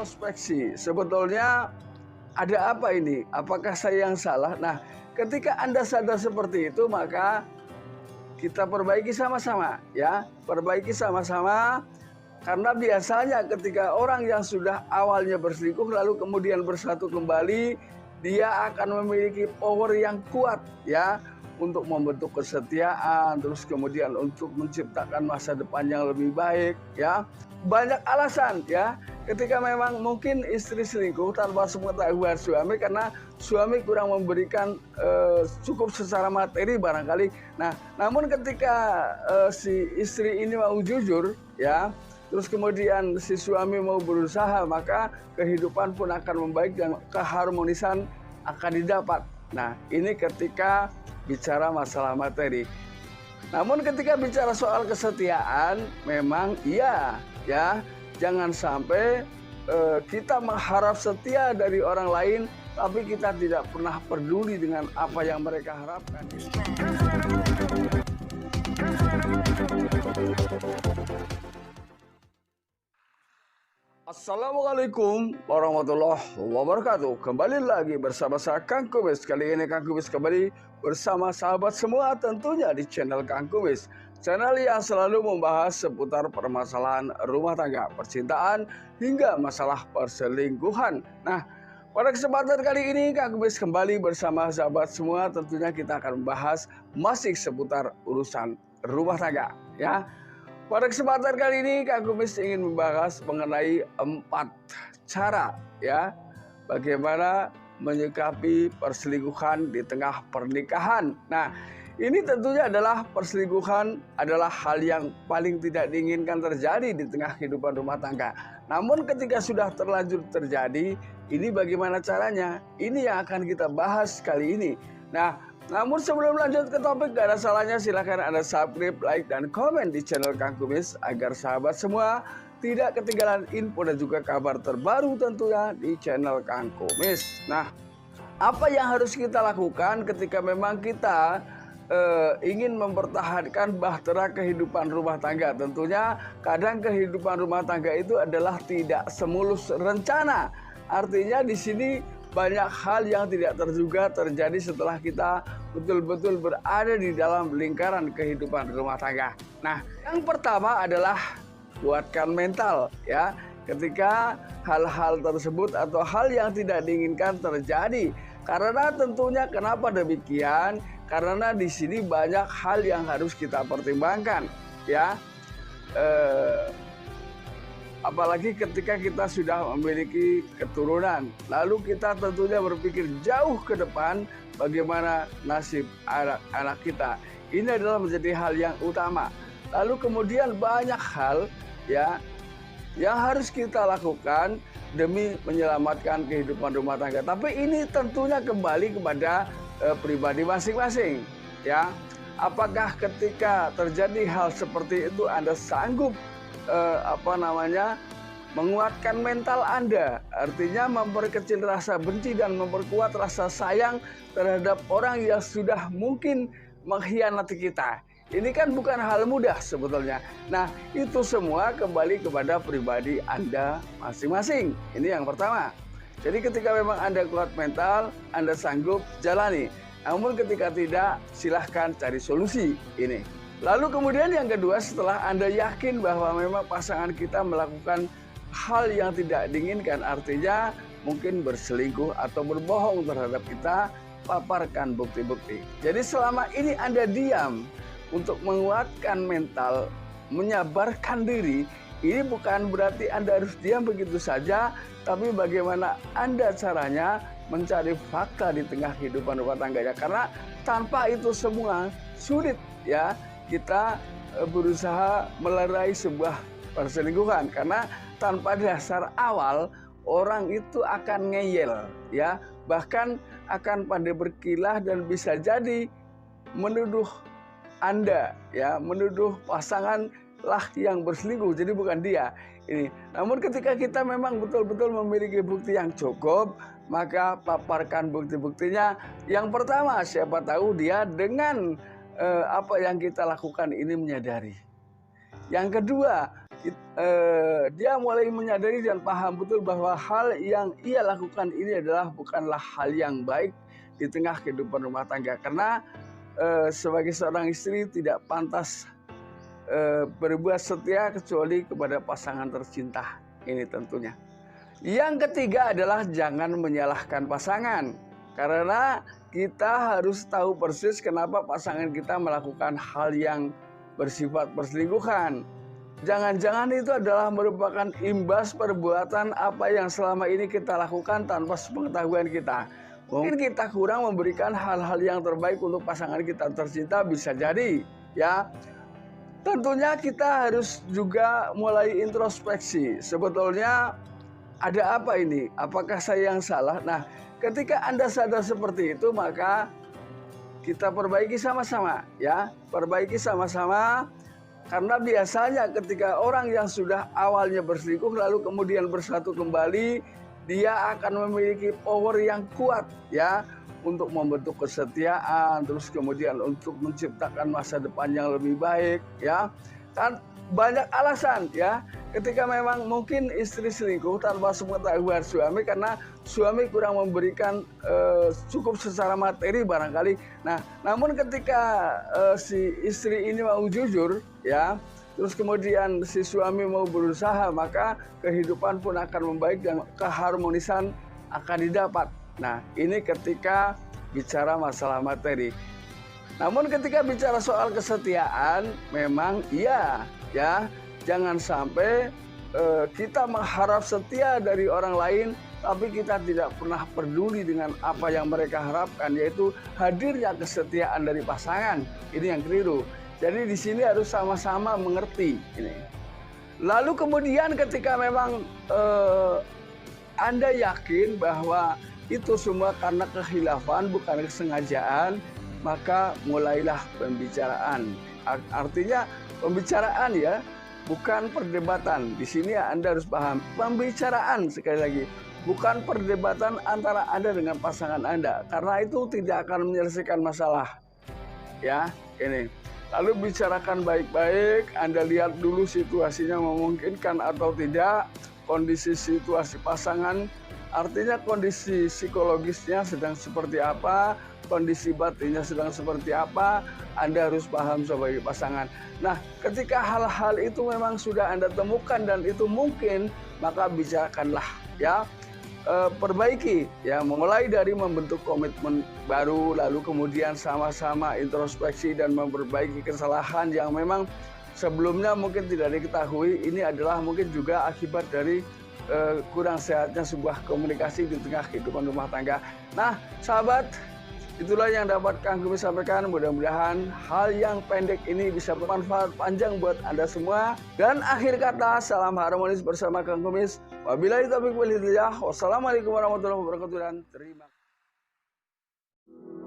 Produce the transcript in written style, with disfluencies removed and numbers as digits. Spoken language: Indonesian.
introspeksi. Sebetulnya ada apa ini? Apakah saya yang salah? Nah, ketika Anda sadar seperti itu, maka kita perbaiki sama-sama, ya. Perbaiki sama-sama, karena biasanya ketika orang yang sudah awalnya berselingkuh lalu kemudian bersatu kembali, dia akan memiliki power yang kuat, ya, untuk membentuk kesetiaan, terus kemudian untuk menciptakan masa depan yang lebih baik, ya. Banyak alasan, ya, ketika memang mungkin istri selingkuh tanpa sepengetahuan suami karena suami kurang memberikan cukup secara materi barangkali. Nah, namun ketika si istri ini mau jujur, ya, terus kemudian si suami mau berusaha, maka kehidupan pun akan membaik dan keharmonisan akan didapat. Nah, ini ketika bicara masalah materi. Namun ketika bicara soal kesetiaan, memang iya, ya, jangan sampai kita mengharap setia dari orang lain, tapi kita tidak pernah peduli dengan apa yang mereka harapkan. Assalamualaikum warahmatullahi wabarakatuh. Kembali lagi bersama saya Kang Kumis. Kali ini Kang Kumis kembali bersama sahabat semua tentunya di channel Kang Kumis. Channel yang selalu membahas seputar permasalahan rumah tangga, percintaan, hingga masalah perselingkuhan. Nah, pada kesempatan kali ini Kang Kumis kembali bersama sahabat semua tentunya kita akan membahas masih seputar urusan rumah tangga, ya. Pada kesempatan kali ini Kang Kumis ingin membahas mengenai 4 cara, ya, bagaimana menyikapi perselingkuhan di tengah pernikahan. Nah, ini tentunya adalah perselingkuhan adalah hal yang paling tidak diinginkan terjadi di tengah kehidupan rumah tangga. Namun ketika sudah terlanjur terjadi, ini bagaimana caranya? Ini yang akan kita bahas kali ini. Nah, namun sebelum lanjut ke topik, gak ada salahnya silahkan Anda subscribe, like, dan komen di channel Kang Kumis agar sahabat semua tidak ketinggalan info dan juga kabar terbaru tentunya di channel Kang Kumis. Nah, apa yang harus kita lakukan ketika memang kita ingin mempertahankan bahtera kehidupan rumah tangga? Tentunya kadang kehidupan rumah tangga itu adalah tidak semulus rencana. Artinya di sini banyak hal yang tidak terduga terjadi setelah kita betul-betul berada di dalam lingkaran kehidupan rumah tangga. Nah, yang pertama adalah kuatkan mental, ya. Ketika hal-hal tersebut atau hal yang tidak diinginkan terjadi. Karena tentunya kenapa demikian? Karena di sini banyak hal yang harus kita pertimbangkan, ya. Apalagi ketika kita sudah memiliki keturunan, lalu kita tentunya berpikir jauh ke depan bagaimana nasib anak-anak kita. Ini adalah menjadi hal yang utama. Lalu kemudian banyak hal, ya, yang harus kita lakukan demi menyelamatkan kehidupan rumah tangga. Tapi ini tentunya kembali kepada pribadi masing-masing, ya. Apakah ketika terjadi hal seperti itu Anda sanggup menguatkan mental Anda, artinya memperkecil rasa benci dan memperkuat rasa sayang terhadap orang yang sudah mungkin mengkhianati kita. Ini kan bukan hal mudah sebetulnya. Nah, itu semua kembali kepada pribadi Anda masing-masing. Ini yang pertama. Jadi ketika memang Anda kuat mental, Anda sanggup jalani. Namun ketika tidak, silahkan cari solusi ini. Lalu kemudian yang kedua, setelah Anda yakin bahwa memang pasangan kita melakukan hal yang tidak diinginkan, artinya mungkin berselingkuh atau berbohong terhadap kita, paparkan bukti-bukti. Jadi selama ini Anda diam untuk menguatkan mental, menyabarkan diri, ini bukan berarti Anda harus diam begitu saja, tapi bagaimana Anda caranya mencari fakta di tengah kehidupan rumah tangganya. Karena tanpa itu semua sulit, ya, kita berusaha melerai sebuah perselingkuhan. Karena tanpa dasar awal, orang itu akan ngeyel, ya, bahkan akan pandai berkilah dan bisa jadi menuduh Anda, ya, menuduh pasangan lah yang berselingkuh, jadi bukan dia ini. Namun ketika kita memang betul-betul memiliki bukti yang cukup, maka paparkan bukti-buktinya. Yang pertama, siapa tahu dia dengan apa yang kita lakukan ini menyadari. Yang kedua, dia mulai menyadari dan paham betul bahwa hal yang ia lakukan ini bukanlah hal yang baik di tengah kehidupan rumah tangga. Karena sebagai seorang istri tidak pantas berbuat setia kecuali kepada pasangan tercinta. Ini tentunya. Yang ketiga adalah jangan menyalahkan pasangan. Karena kita harus tahu persis kenapa pasangan kita melakukan hal yang bersifat perselingkuhan. Jangan-jangan itu adalah merupakan imbas perbuatan apa yang selama ini kita lakukan tanpa sepengetahuan kita. Mungkin kita kurang memberikan hal-hal yang terbaik untuk pasangan kita tercinta, bisa jadi ya. Tentunya kita harus juga mulai introspeksi. Sebetulnya ada apa ini? Apakah saya yang salah? Nah, ketika Anda sadar seperti itu, maka kita perbaiki sama-sama ya. Perbaiki sama-sama. Karena biasanya ketika orang yang sudah awalnya berselingkuh lalu kemudian bersatu kembali, dia akan memiliki power yang kuat ya untuk membentuk kesetiaan, terus kemudian untuk menciptakan masa depan yang lebih baik ya. Kan banyak alasan ya. Ketika memang mungkin istri selingkuh tanpa sepengetahuan suami karena suami kurang memberikan cukup secara materi barangkali. Nah, namun ketika si istri ini mau jujur ya, terus kemudian si suami mau berusaha, maka kehidupan pun akan membaik dan keharmonisan akan didapat. Nah, ini ketika bicara masalah materi. Namun ketika bicara soal kesetiaan, memang iya ya, jangan sampai kita mengharap setia dari orang lain, tapi kita tidak pernah peduli dengan apa yang mereka harapkan, yaitu hadirnya kesetiaan dari pasangan. Ini yang keliru. Jadi di sini harus sama-sama mengerti ini. Lalu kemudian ketika memang Anda yakin bahwa itu semua karena kehilafan, bukan kesengajaan, maka mulailah pembicaraan. Artinya pembicaraan ya, bukan perdebatan. Di sini Anda harus paham, pembicaraan sekali lagi, bukan perdebatan antara Anda dengan pasangan Anda, karena itu tidak akan menyelesaikan masalah. Ya, ini. Lalu bicarakan baik-baik, Anda lihat dulu situasinya memungkinkan atau tidak, kondisi situasi pasangan, artinya kondisi psikologisnya sedang seperti apa, kondisi batinnya sedang seperti apa, Anda harus paham sebagai pasangan. Nah, ketika hal-hal itu memang sudah Anda temukan dan itu mungkin, maka bicarakanlah ya. Perbaiki ya, mulai dari membentuk komitmen baru, lalu kemudian sama-sama introspeksi dan memperbaiki kesalahan yang memang sebelumnya mungkin tidak diketahui. Ini adalah mungkin juga akibat dari kurang sehatnya sebuah komunikasi di tengah kehidupan rumah tangga. Nah, sahabat, itulah yang dapat Kang Kumis sampaikan. Mudah-mudahan hal yang pendek ini bisa bermanfaat panjang buat Anda semua. Dan akhir kata, salam harmonis bersama Kang Kumis. Wabillahi taufiq wal hidayah. Wassalamualaikum warahmatullahi wabarakatuh dan terima kasih.